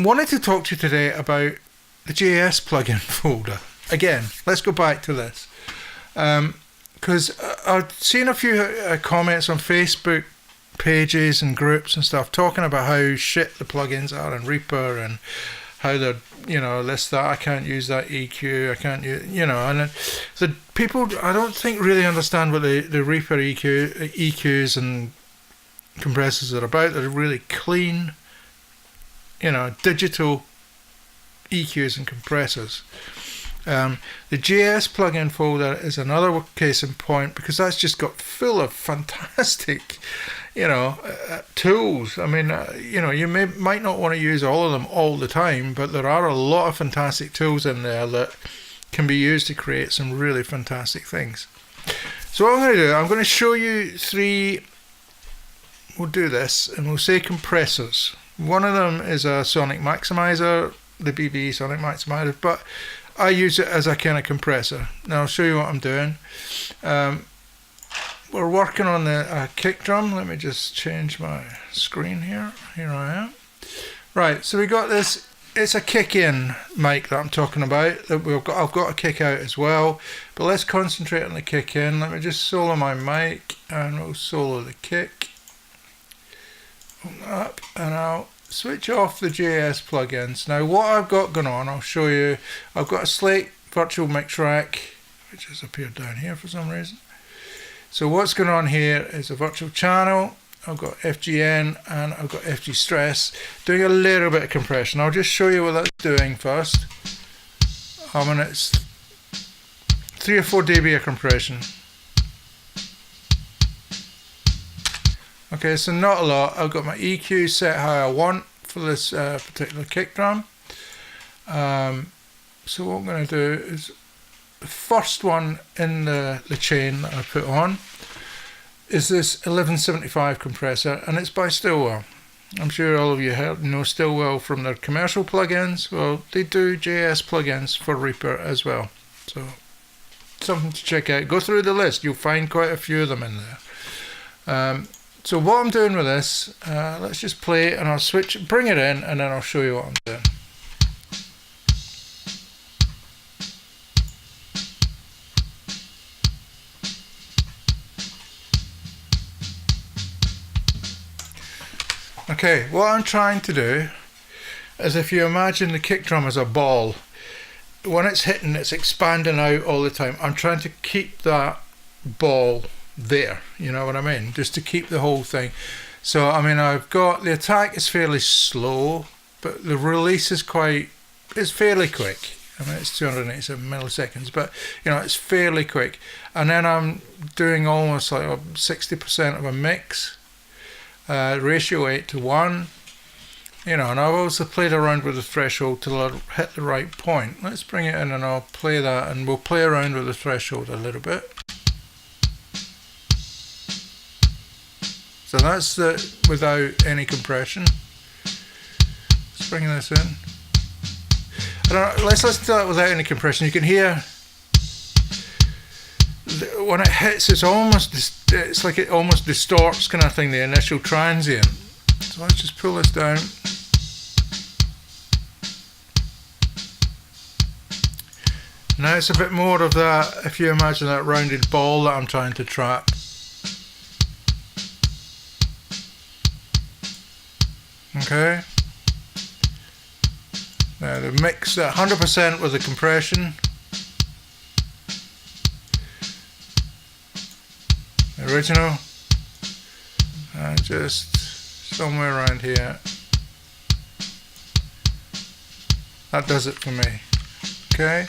wanted to talk to you today about the JS plugin folder. Again, let's go back to this. Because I've seen a few comments on Facebook pages and groups and stuff talking about how shit the plugins are in Reaper and how they're, this, that, I can't use that EQ, I can't use, and so people, I don't think really understand what the Reaper EQs and compressors are about. They're really clean, digital EQs and compressors. The JS plugin folder is another case in point, because that's just got full of fantastic, tools. I mean, you might not want to use all of them all the time, but there are a lot of fantastic tools in there that can be used to create some really fantastic things. So what I'm going to do, I'm going to show you three. We'll do this, and we'll say compressors. One of them is a sonic maximizer, the BBE sonic maximizer, but I use it as a kind of compressor. Now I'll show you what I'm doing. We're working on the kick drum. Let me just change my screen here. Here I am. Right, so we got this. It's a kick-in mic that I'm talking about. That I've got a kick out as well, but let's concentrate on the kick-in. Let me just solo my mic, and we'll solo the kick. Up, and I'll switch off the JS plugins. Now what I've got going on, I'll show you. I've got a Slate virtual mix rack, which has appeared down here for some reason. So what's going on here is a virtual channel. I've got FGN and I've got FG stress, doing a little bit of compression. I'll just show you what that's doing first. It's 3 or 4 dB of compression. Okay, so not a lot. I've got my EQ set how I want for this particular kick drum. So what I'm going to do is, the first one in the chain that I put on is this 1175 compressor, and it's by Stillwell. I'm sure all of you know Stillwell from their commercial plugins. Well, they do JS plugins for Reaper as well. So something to check out. Go through the list. You'll find quite a few of them in there. So what I'm doing with this, let's just play it, and I'll bring it in, and then I'll show you what I'm doing. Okay, what I'm trying to do is, if you imagine the kick drum as a ball, when it's hitting, it's expanding out all the time. I'm trying to keep that ball there, you know what I mean, just to keep the whole thing. So I mean, I've got the attack is fairly slow, but the release is fairly quick. I mean, it's 287 milliseconds, but it's fairly quick. And then I'm doing almost like 60% of a mix, ratio 8:1, and I've also played around with the threshold till I hit the right point. Let's bring it in, and I'll play that, and we'll play around with the threshold a little bit. So that's without any compression. Let's bring this in. Let's listen to that without any compression. You can hear when it hits, it's like it almost distorts, kind of thing, the initial transient. So let's just pull this down. Now it's a bit more of that, if you imagine that rounded ball that I'm trying to trap. Okay. Now the mix at 100% with the compression. The original. And just somewhere around here. That does it for me. Okay.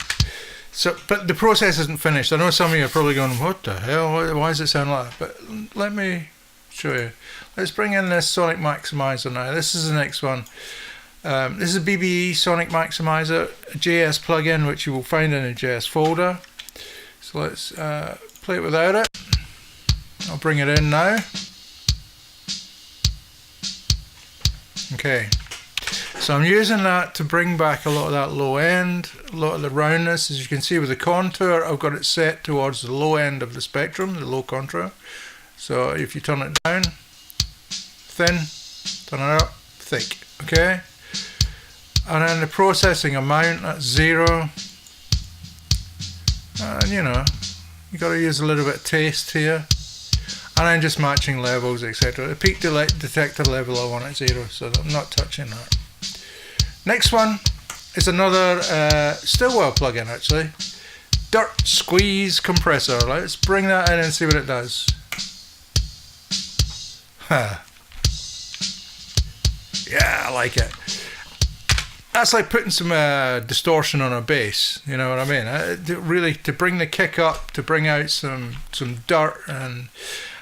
So, but the process isn't finished. I know some of you are probably going, what the hell? Why does it sound like that? But let me show you. Let's bring in this Sonic Maximizer now. This is the next one. This is a BBE Sonic Maximizer, a JS plugin, which you will find in a JS folder. So let's play it without it. I'll bring it in now. Okay. So I'm using that to bring back a lot of that low end, a lot of the roundness. As you can see with the contour, I've got it set towards the low end of the spectrum, the low contour. So if you turn it down, thin, turn it up, thick, okay? And then the processing amount at 0. And you know, you got to use a little bit of taste here. And then just matching levels, etc. The peak detector level I want at 0, so I'm not touching that. Next one is another Stillwell plugin actually. Dirt Squeeze Compressor. Let's bring that in and see what it does. Huh. Yeah, I like it. That's like putting some distortion on a bass, you know what I mean? Really, to bring the kick up, to bring out some dirt. And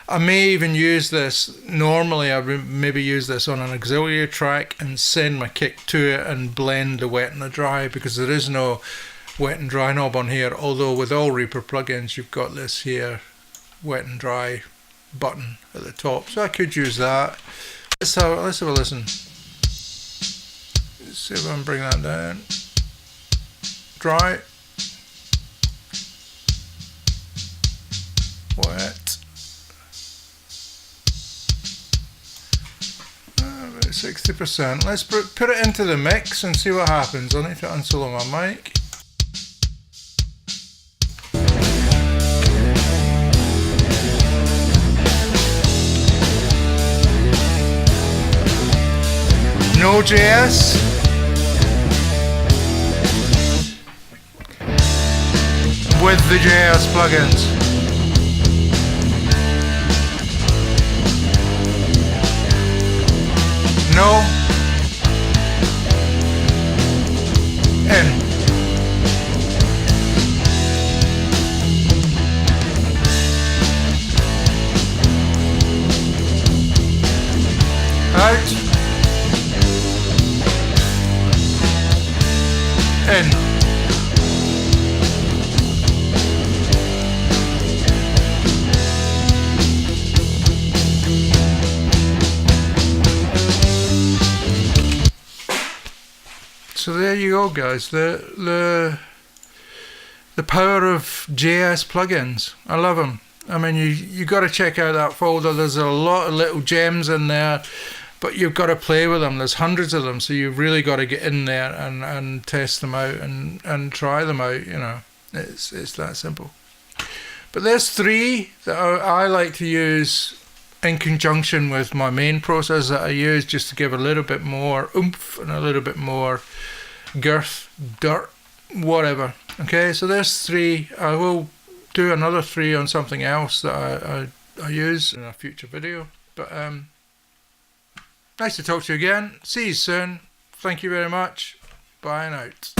I may even use this, normally I would maybe use this on an auxiliary track and send my kick to it and blend the wet and the dry, because there is no wet and dry knob on here, although with all Reaper plugins you've got this here wet and dry button at the top, so I could use that. Let's have a listen. Let's see if I can bring that down. Dry, wet, about 60%. Let's put it into the mix and see what happens. I need to unsolo my mic. No JS. With the JS plugins. No. In. Out. In. So there you go, guys. The power of JS plugins. I love them. I mean, you got to check out that folder. There's a lot of little gems in there, but you've got to play with them. There's hundreds of them, so you've really got to get in there and test them out and try them out. You know, it's that simple. But there's 3 that I like to use in conjunction with my main process that I use, just to give a little bit more oomph and a little bit more girth, dirt, whatever. Okay, so there's 3. I will do another 3 on something else that I use in a future video. But nice to talk to you again. See you soon. Thank you very much. Bye and out.